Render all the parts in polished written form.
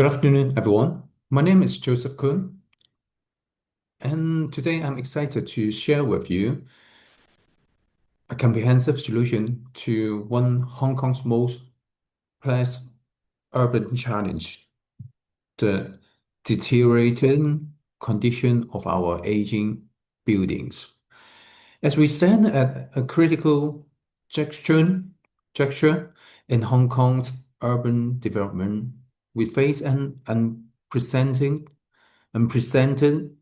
Good afternoon, everyone. My name is Joseph Kun, and today I'm excited to share with you a comprehensive solution to one Hong Kong's most pressed urban challenge, the deteriorating condition of our aging buildings. As we stand at a critical juncture, juncture in Hong Kong's urban development, we face an unprecedented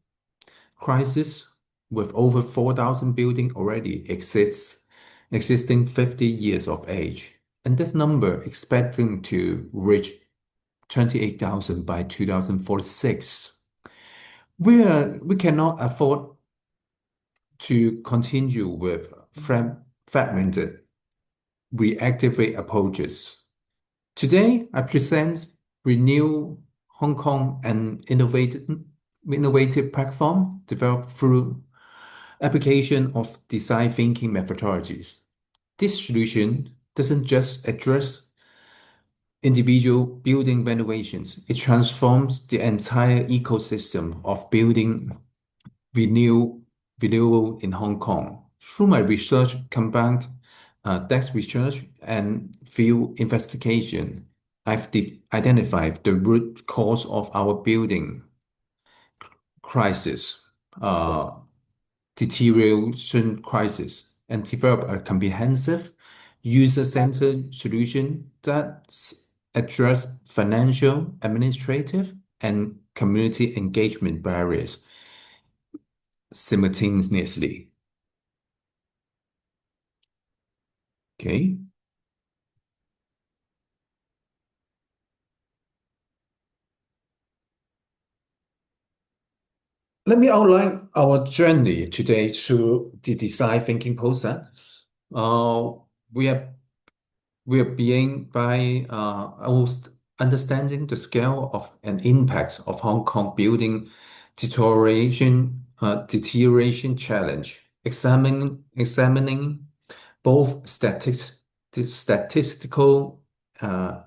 crisis with over 4,000 buildings already existing 50 years of age, and this number expecting to reach 28,000 by 2046. We cannot afford to continue with fragmented, reactive approaches. Today, I present Renew Hong Kong, an innovative platform developed through application of design thinking methodologies. This solution doesn't just address individual building renovations, it transforms the entire ecosystem of building renew, renewal in Hong Kong. Through my research combined desk research and field investigation, I've identified the root cause of our building crisis, uh, deterioration crisis, and develop a comprehensive user-centered solution that address financial, administrative, and community engagement barriers simultaneously. Okay. Let me outline our journey today through the design thinking process. Uh, we are we are being by understanding the scale of an impact of Hong Kong building deterioration challenge, examining both statistical uh,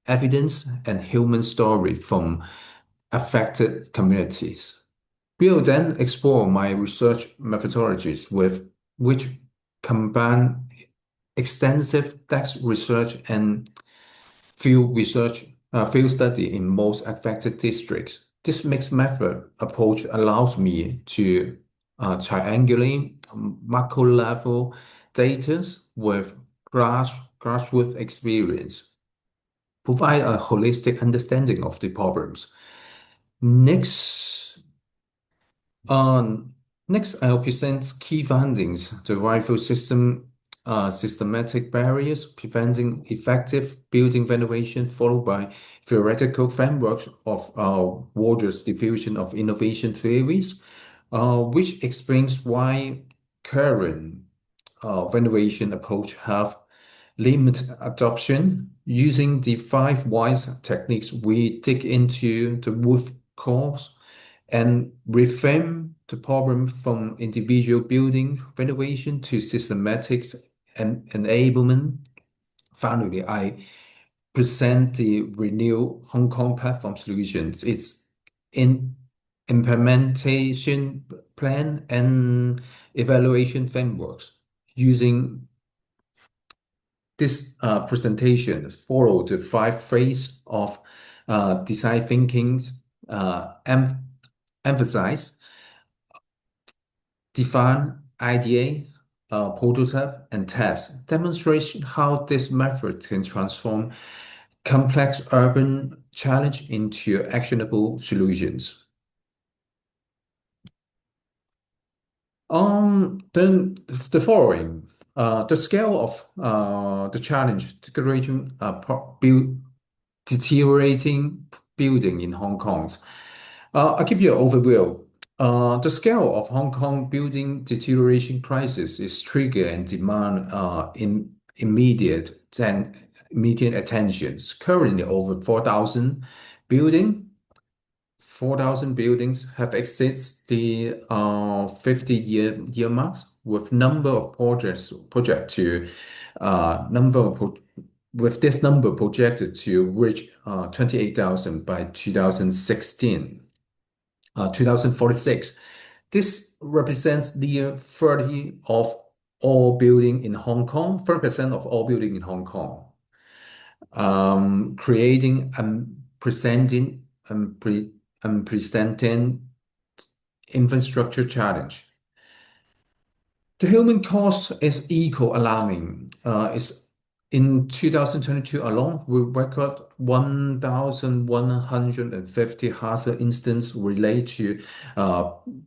evidence and human story from affected communities. We'll then explore my research methodologies with which combine extensive text research and field study in most affected districts. This mixed method approach allows me to triangulate macro level data with grassroots experience, provide a holistic understanding of the problems. Next, um, next, I'll present key findings, the rifle systematic barriers preventing effective building renovation, followed by theoretical frameworks of Warders' diffusion of innovation theories, which explains why current renovation approach have limited adoption. Using the five whys techniques, we dig into the root cause and reframe the problem from individual building renovation to systematic and enablement. Finally, I present the Renew Hong Kong platform solutions, its in implementation plan and evaluation frameworks. Using this presentation, follow the five phases of design thinking, emphasize, define, ideate, prototype, and test. Demonstration how this method can transform complex urban challenge into actionable solutions. Then the following, the scale of the challenge, deteriorating building in Hong Kong. I'll give you an overview. The scale of Hong Kong building deterioration crisis is trigger and demand in immediate attentions. Currently, over 4,000 buildings have exceeded the 50-year marks with number of projects to number of with this number projected to reach 28,000 by 2046. This represents near 30 of all building in Hong Kong, 30% of all building in Hong Kong, creating unprecedented infrastructure challenge. The human cost is equal alarming. Is in 2022 alone, we record 1,150 hazard incidents related to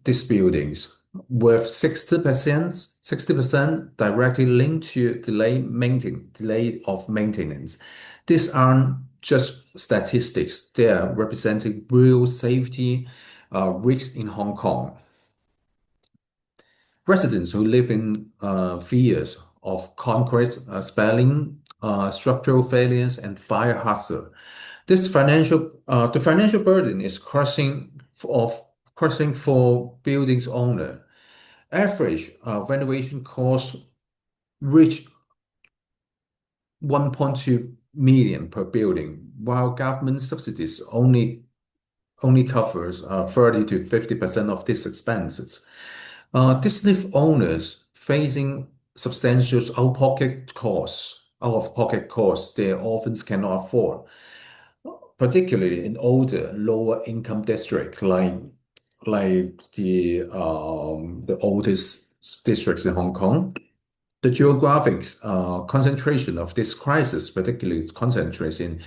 these buildings, with 60% directly linked to delay of maintenance. These aren't just statistics; they are representing real safety risks in Hong Kong. Residents who live in fears of concrete spalling, structural failures, and fire hazard. The financial burden is crushing for buildings owner. Average renovation costs reach 1.2 million per building, while government subsidies only covers 30 to 50% of these expenses. These lift owners facing substantial out of pocket costs they often cannot afford, particularly in older, lower income districts like the oldest districts in Hong Kong. The geographic concentration of this crisis particularly concentrates in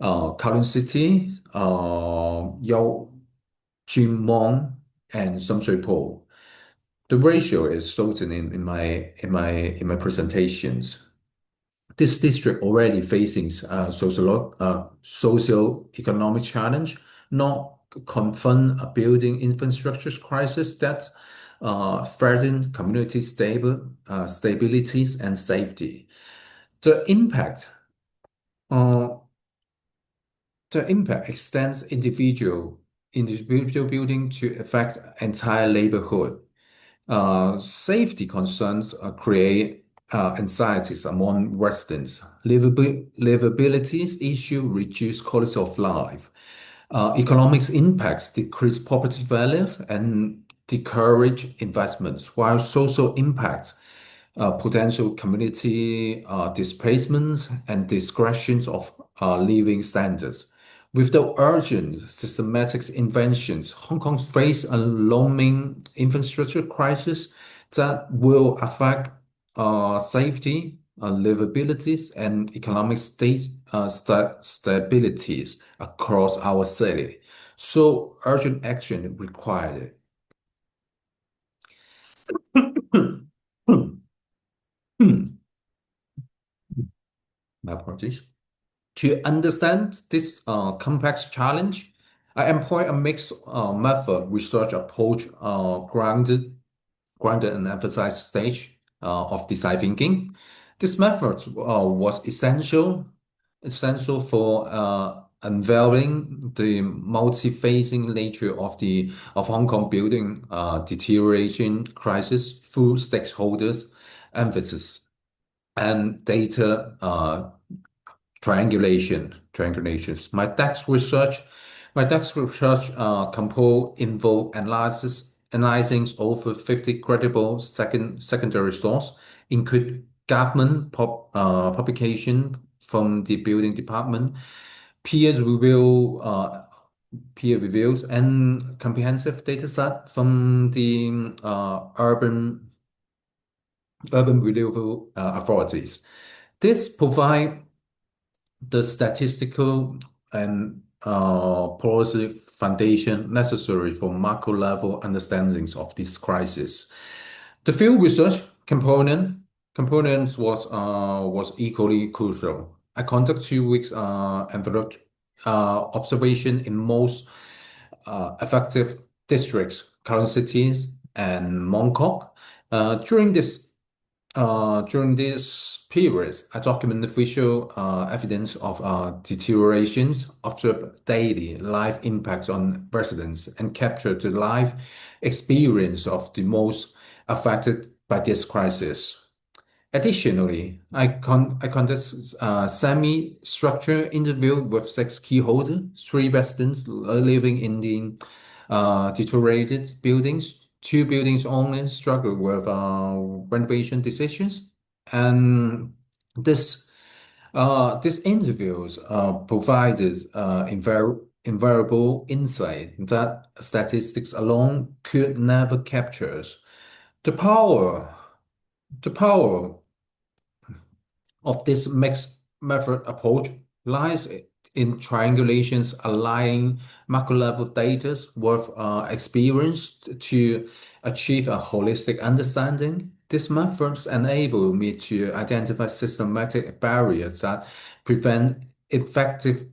Kowloon City, Yau Chim Mong, and Sham Shui Po. The ratio is shown in my presentations. This district already facing socio-economic challenge, not confront a building infrastructure crisis that threaten community stabilities and safety. The impact uh, the impact extends individual building to affect entire neighborhood. Safety concerns create anxieties among residents. Livability issue reduce quality of life. Economic impacts decrease property values and discourage investments, while social impacts potential community displacements and discretions of living standards. Without urgent, systematic interventions, Hong Kong faces a looming infrastructure crisis that will affect safety, livabilities, and economic stabilities across our city. So, urgent action required. My apologies. To understand this complex challenge, I employ a mixed method research approach grounded and emphasized stage of design thinking. This method was essential for unveiling the multi-phasing nature of Hong Kong building deterioration crisis through stakeholders emphasis and data triangulations. My tax research composed involved analyzing over 50 credible secondary sources, include government publication from the building department, peer review, peer reviews, and comprehensive data set from the urban renewable authorities. This provide the statistical and policy foundation necessary for macro level understandings of this crisis. The field research components was equally crucial. I conduct 2 weeks envelope observation in most affected districts, current cities, and Mong Kok. During this period, I document the visual evidence of deteriorations, observe daily life impacts on residents, and capture the life experience of the most affected by this crisis. Additionally, I conduct semi-structured interview with six key holders, three residents living in the deteriorated buildings, two buildings owners struggle with renovation decisions, and this these interviews provided invaluable insight that statistics alone could never capture. The power, the power of this mixed method approach lies in triangulations aligning macro level data with experience to achieve a holistic understanding. These methods enable me to identify systematic barriers that prevent effective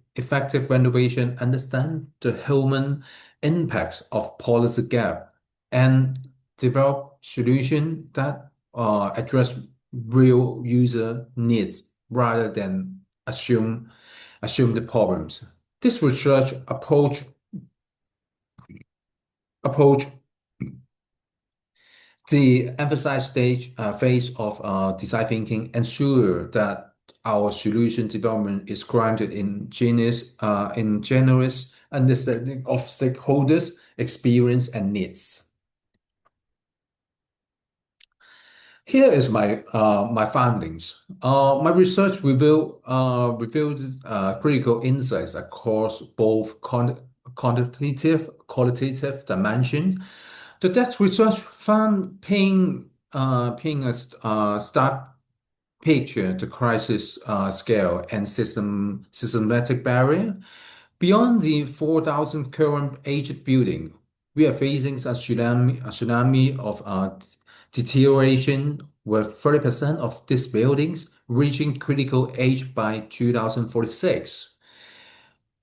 renovation, understand the human impacts of policy gap, and develop solutions that address real user needs rather than assume the problems. This research approach the emphasize phase of design thinking ensure that our solution development is grounded in generous understanding of stakeholders' experience and needs. Here is my findings. My research revealed critical insights across both qualitative dimension. The depth research found painting a stark picture, the crisis scale and systematic barrier. Beyond the 4,000 current aged building, we are facing a tsunami of deterioration with 30% of these buildings reaching critical age by 2046.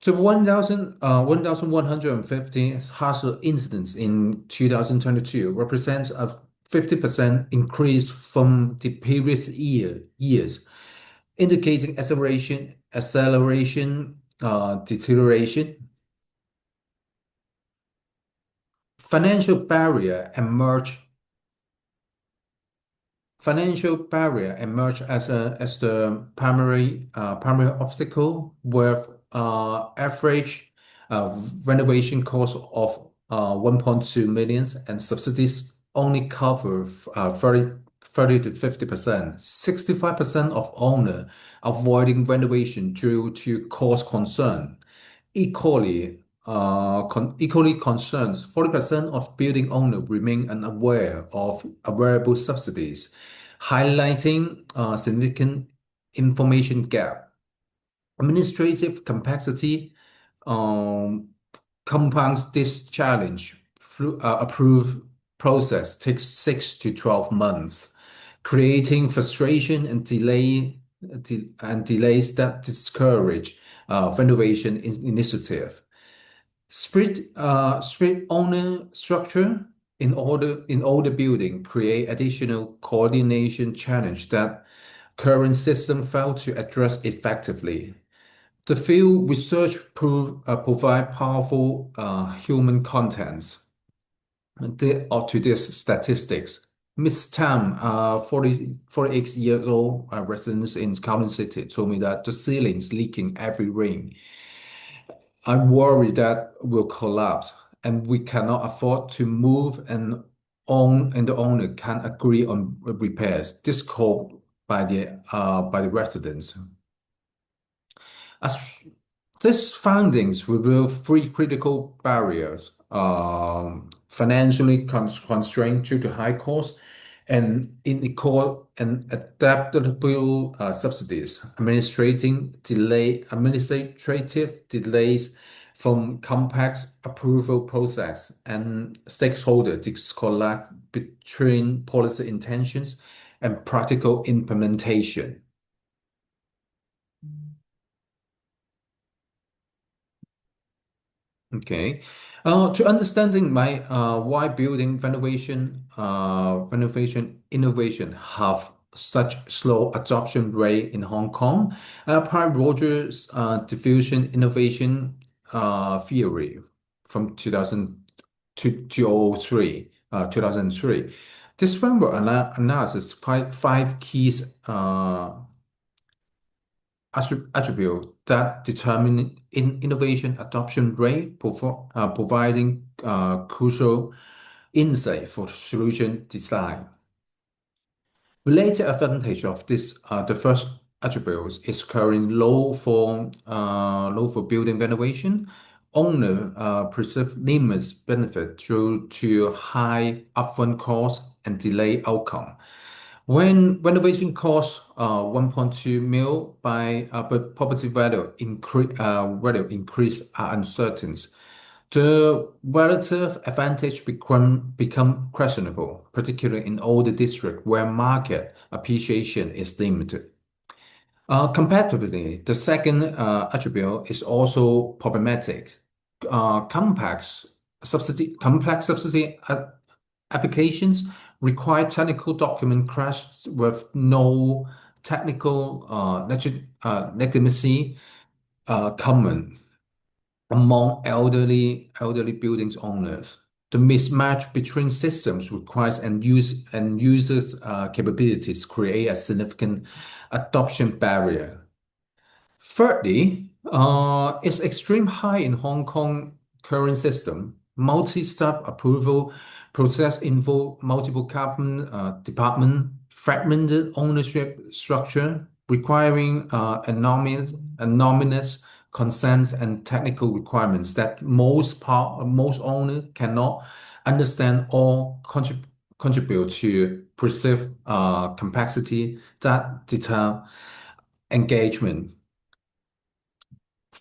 The 1,150 hazard incidents in 2022 represents a 50% increase from the previous years, indicating deterioration. Financial barrier emerge Financial barrier emerged as the primary obstacle, with average renovation cost of 1.2 million and subsidies only cover 30 to 50%. 65% of owner avoiding renovation due to cost concern. Equally concerned, 40% of building owners remain unaware of available subsidies, highlighting a significant information gap. Administrative complexity um, compounds this challenge. Approve process takes 6 to 12 months, creating frustration and delays that discourage renovation initiative. Split owner structure in older building create additional coordination challenge that current system failed to address effectively. The field research provide powerful human contents to this statistics. Miss Tam, 48-year-old resident in Kowloon City, told me that the ceiling's leaking every rain. I'm worried that will collapse and we cannot afford to move and the owner can't agree on repairs. This called by the residents. As these findings reveal three critical barriers: financially constrained due to high cost, and inequal and adaptable subsidies, administrative delays from complex approval process, and stakeholder disconnect between policy intentions and practical implementation. Okay. To understanding my why building renovation innovation have such slow adoption rate in Hong Kong, I applied Rogers' diffusion innovation theory from 2000 to 2003. This framework analysis five key attributes that determine innovation adoption rate, providing crucial insight for solution design. Related advantage of this, the first attribute is current low for building valuation. Owner perceive limits benefit due to high upfront cost and delay outcome. When renovation costs 1.2 mil but property value increase are uncertain, the relative advantage become questionable, particularly in older districts where market appreciation is limited. Competitively, the second attribute is also problematic. Complex subsidy applications require technical document crash with no technical legitimacy common among elderly buildings owners. The mismatch between systems requires and users' capabilities create a significant adoption barrier. Thirdly, its extreme high in Hong Kong current system. Multi-step approval process involve multiple cabinet department, fragmented ownership structure, requiring anonymous consents and technical requirements that most owner cannot understand or contribute to perceived complexity that deter engagement.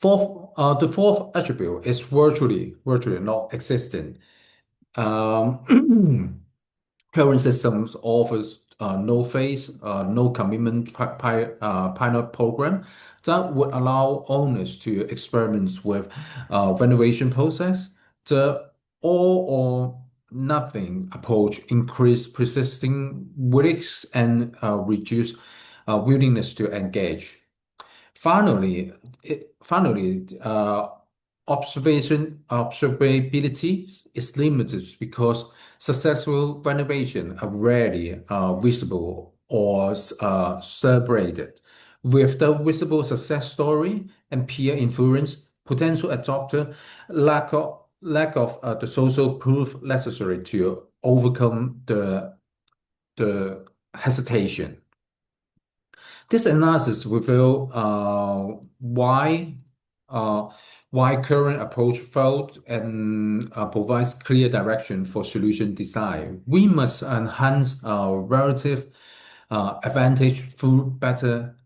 The fourth attribute is virtually not existent. Current systems offers no phase, no commitment pilot program that would allow owners to experiment with renovation process. The all or nothing approach increase persisting risks and reduce willingness to engage. Finally, observability is limited because successful renovation are rarely visible or celebrated. With the visible success story and peer influence, potential adopter lack of the social proof necessary to overcome the hesitation. This analysis reveal uh, why current approach failed and provides clear direction for solution design. We must enhance our relative advantage through better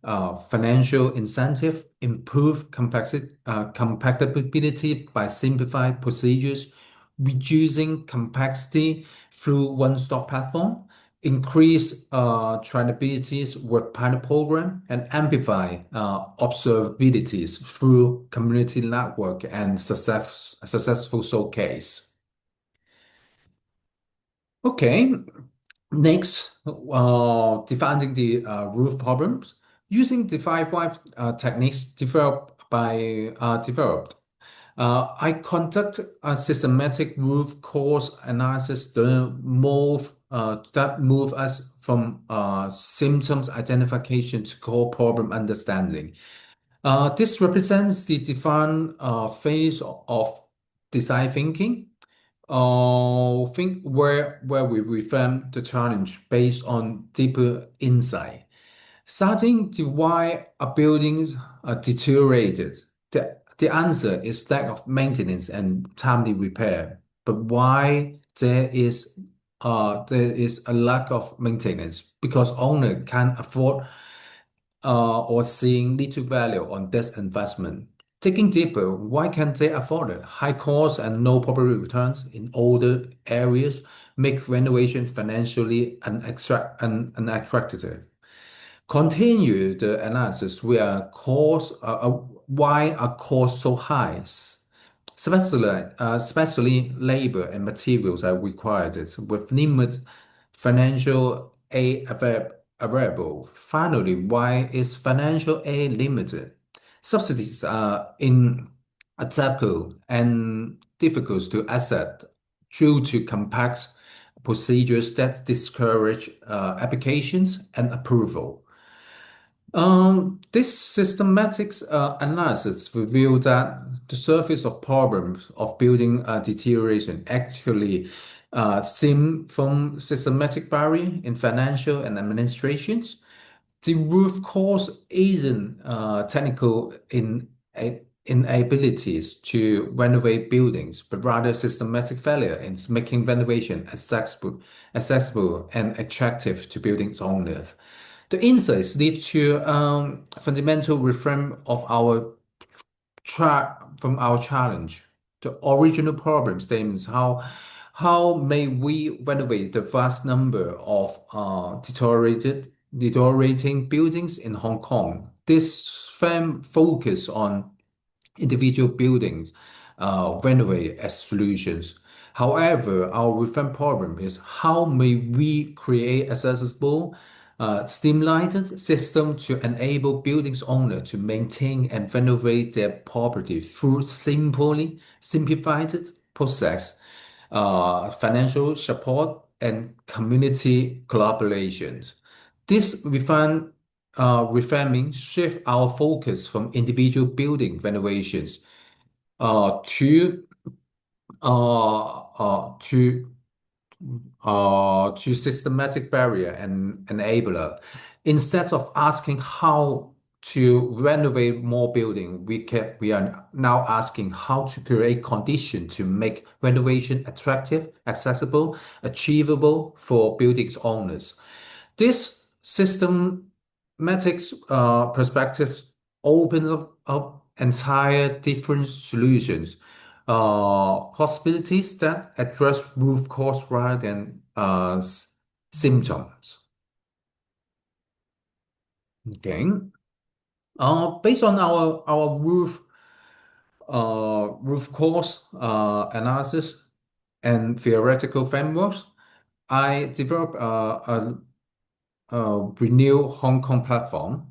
financial incentive, improve compatibility by simplified procedures, reducing complexity through one-stop platform, increase trainabilities with pilot program, and amplify observabilities through community network and successful showcase. Okay, next, defining the roof problems using the five why techniques developed. I conduct a systematic root cause analysis that move us from symptoms identification to core problem understanding. This represents the defined phase of design thinking. Think where we reframe the challenge based on deeper insight. Starting to why a building deteriorated. The answer is lack of maintenance and timely repair. But why there is a lack of maintenance? Because owner can't afford or seeing little value on this investment. Digging deeper, why can't they afford it? High costs and no proper returns in older areas make renovation financially unattractive. Continue the analysis where why are costs so high? Especially labor and materials are required with limited financial aid available. Finally, why is financial aid limited? Subsidies are inattainable and difficult to access due to complex procedures that discourage applications and approval. This systematic analysis revealed that the surface of problems of building deterioration actually stem from systematic barrier in financial and administrations. The root cause isn't technical inabilities to renovate buildings, but rather systematic failure in making renovation accessible and attractive to building owners. The insights lead to fundamental reform of our from our challenge. The original problem statements how may we renovate the vast number of deteriorating buildings in Hong Kong. This firm focus on individual buildings renovate as solutions. However, our reform problem is how may we create accessible, stimulated system to enable buildings owner to maintain and renovate their property through simplified process, financial support, and community collaborations. This reframing shift our focus from individual building renovations to uh, to to systematic barrier and enabler. Instead of asking how to renovate more building, we are now asking how to create conditions to make renovation attractive, accessible, achievable for buildings owners. This systematic perspectives open up entire different solutions, possibilities that address root cause rather than symptoms. Okay. Based on our root cause analysis and theoretical frameworks, I developed a Renew Hong Kong platform,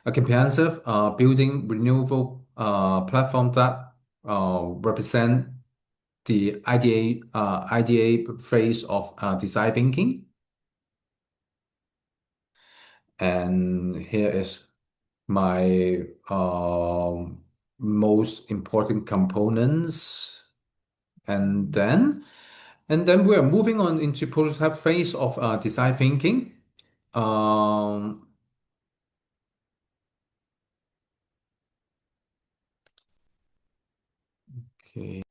a comprehensive building renewable platform that represent the IDA phase of design thinking. And here is my most important components. And then we are moving on into prototype phase of design thinking. Um, okay.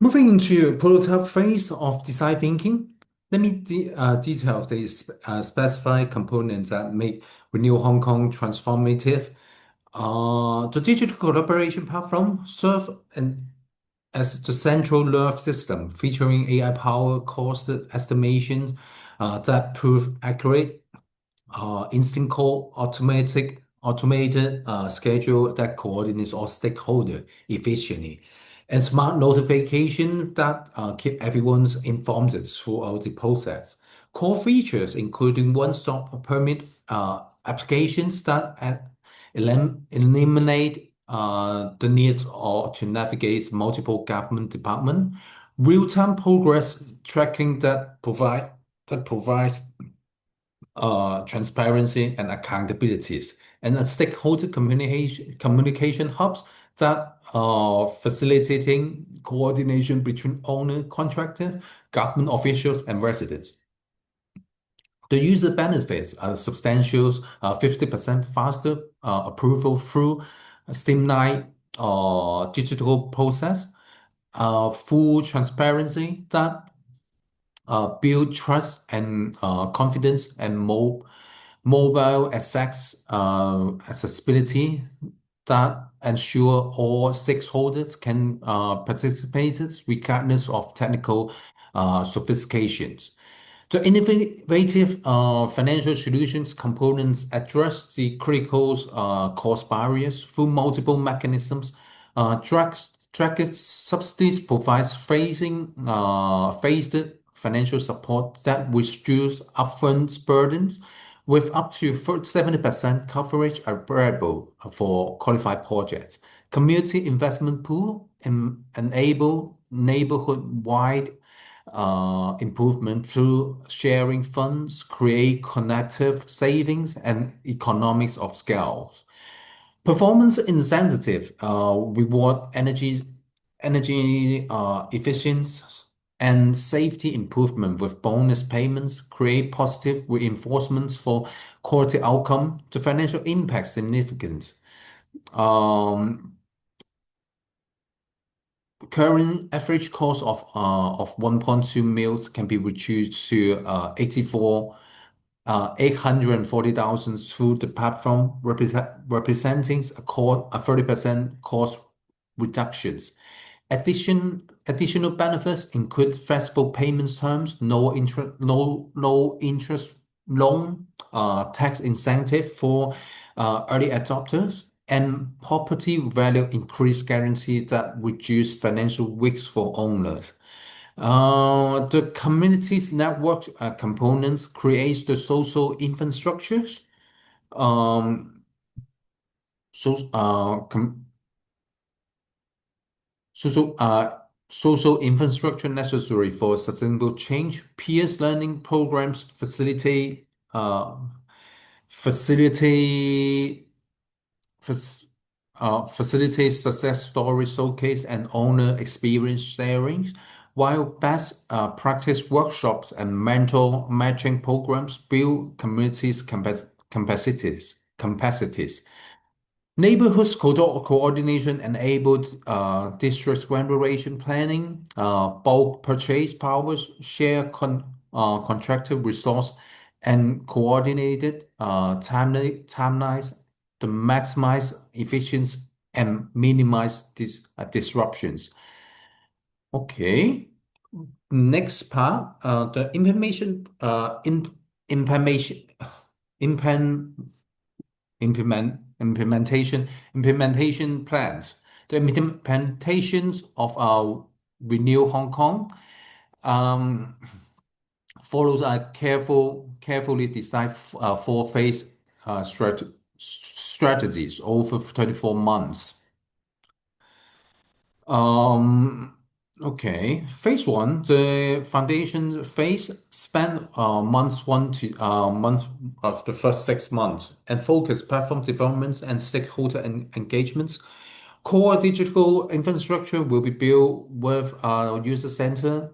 Moving into prototype phase of design thinking, let me detail the specified components that make Renew Hong Kong transformative. The digital collaboration platform serves as the central nerve system, featuring AI-powered cost estimations that prove accurate, instant call, automated schedule that coordinates all stakeholder efficiently, and smart notification that keep everyone informed throughout the process. Core features including one-stop permit applications that eliminate the need or to navigate multiple government departments, real-time progress tracking that provides transparency and accountabilities, and a stakeholder communication hubs that are facilitating coordination between owner, contractor, government officials, and residents. The user benefits are substantial, 50% faster approval through streamlined digital process, full transparency that build trust and confidence, and mobile accessibility that ensure all stakeholders can participate regardless of technical sophistications. The innovative financial solutions components address the critical cost barriers through multiple mechanisms. Tracked subsidies provides phased financial support that reduce upfront burdens, with up to 70% coverage available for qualified projects. Community investment pool enable neighborhood-wide improvement through sharing funds, create connective savings, and economics of scale. Performance incentive reward energy efficiency and safety improvement with bonus payments, create positive reinforcements for quality outcome. The financial impact significance. Um, Current average cost of 1.2 mils can be reduced to 840,000 through the platform, representing a 30% cost reductions. Additional benefits include flexible payments terms, no interest loan, tax incentive for early adopters, and property value increase guarantee that reduce financial risks for owners. The community's network components creates the social infrastructures, um, so, social, social infrastructure necessary for sustainable change. Peers learning programs facilitate fac- facilitate success story showcase and owner experience sharing, while best practice workshops and mentor matching programs build communities capacities. Neighborhoods coordination enabled district renovation planning, bulk purchase powers, contractor resource, and coordinated timelines to maximize efficiency and minimize disruptions. Okay, next part, the implementation, implement, implementation plans. The implementations of our Renew Hong Kong um, follows a carefully designed four-phase strategies over 24 months. Um, okay. Phase one, the foundation phase spent month of the first 6 months and focus platform developments and stakeholder engagements. Core digital infrastructure will be built with user center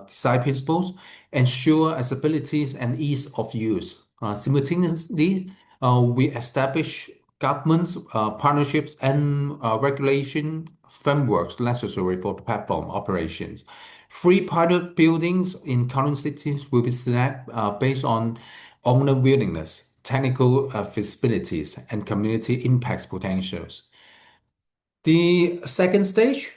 design principles, ensure accessibility and ease of use. Simultaneously, we establish government partnerships and regulation frameworks necessary for the platform operations. Three pilot buildings in current cities will be selected based on owner willingness, technical feasibilities, and community impact potentials. The second stage,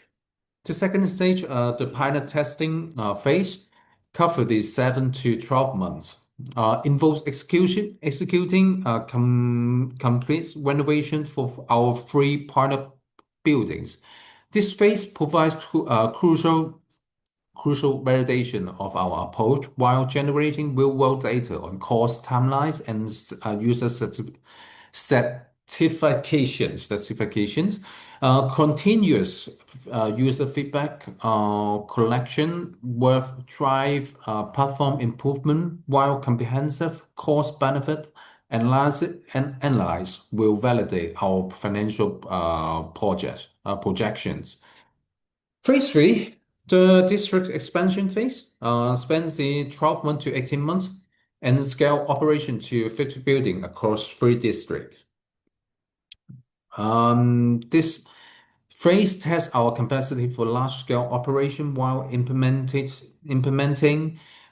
the pilot testing phase, cover the 7 to 12 months. Involves executing complete renovation for our three pilot buildings. This phase provides crucial validation of our approach while generating real-world data on cost timelines and user certifications, continuous user feedback collection with drive platform improvement while comprehensive cost benefit analysis and analyze will validate our financial projections. Phase three, the district expansion phase, spans the 12 months to 18 months and scale operation to 50 building across three districts. This phase tests our capacity for large-scale operation while implementing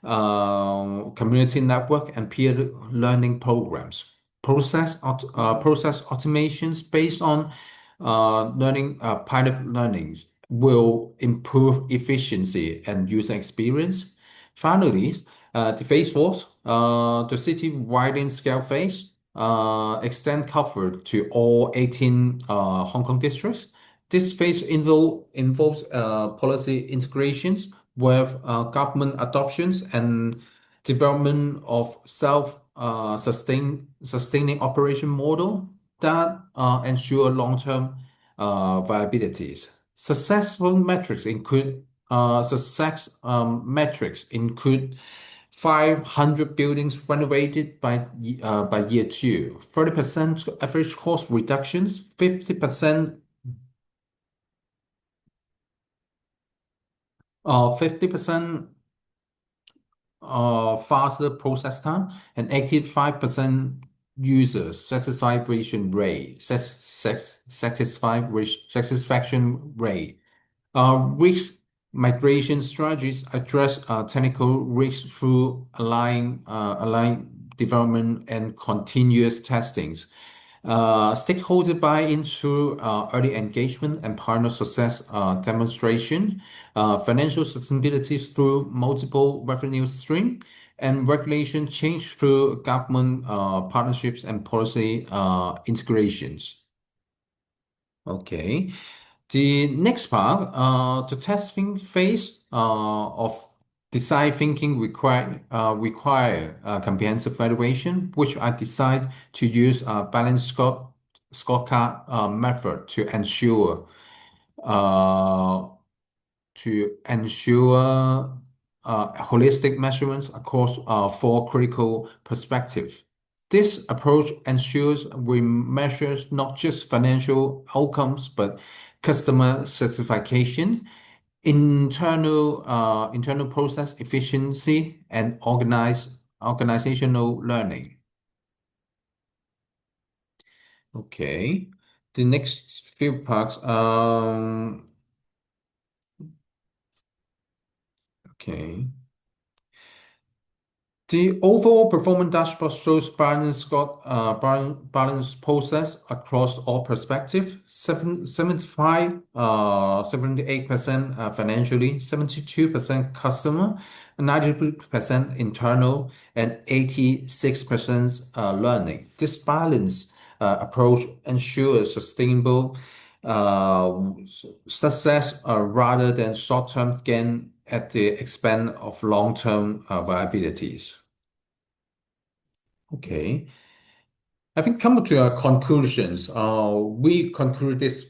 community network and peer learning programs. Process automations based on pilot learnings will improve efficiency and user experience. Finally, the phase four, the city widening scale phase, extend cover to all 18 Hong Kong districts. This phase involves policy integrations with government adoptions and development of sustaining operation model that ensure long-term viabilities. Successful metrics include success metrics include 500 buildings renovated by year two, 30% average cost reductions, 50% faster process time, and 85% user satisfaction rate. Risk migration strategies address technical risk through aligned development and continuous testings. Stakeholder buy-in through early engagement and partner success demonstration, financial sustainability through multiple revenue stream, and regulation change through government partnerships and policy integrations. Okay. The next part, the testing phase of design thinking require comprehensive evaluation, which I decide to use a balanced scorecard method uh, to ensure holistic measurements across four critical perspectives. This approach ensures we measure not just financial outcomes, but customer satisfaction, internal process efficiency, and organizational learning. Okay. The next few parts. Okay. The overall performance dashboard shows balance process across all perspectives. 78% financially, 72% customer, 90% internal, and 86% learning. This balance approach ensures sustainable success rather than short-term gain at the expense of long-term viabilities. Okay. Having come to our conclusions, we conclude this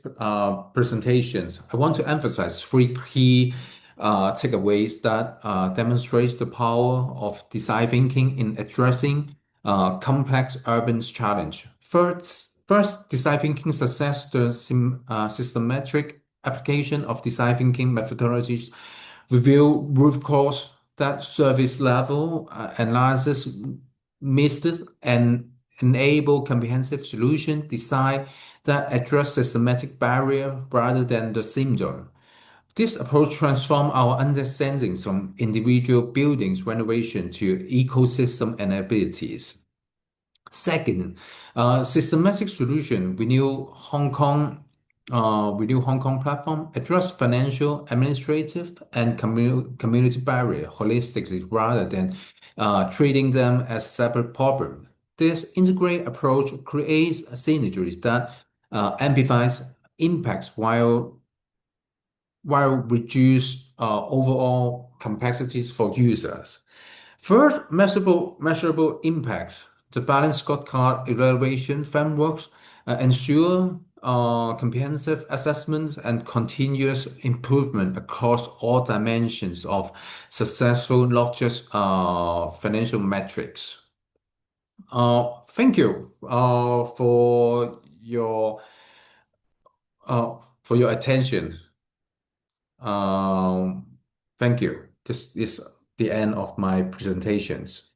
presentations. I want to emphasize three key takeaways that demonstrate the power of design thinking in addressing complex urban challenge. First, design thinking success, the systematic application of design thinking methodologies reveal root cause that service level analysis missed and enable comprehensive solution design that address the systematic barrier rather than the symptom. This approach transforms our understanding from individual buildings renovation to ecosystem and abilities. Second, systematic solution Renew Hong Kong platform address financial, administrative, and community barrier holistically rather than treating them as separate problems. This integrated approach creates synergies that amplifies impacts while reduce overall complexities for users. Third, measurable impacts. The balanced scorecard evaluation frameworks ensure comprehensive assessment and continuous improvement across all dimensions of successful, not just financial metrics. Thank you for your attention. Um, Thank you. This is the end of my presentations.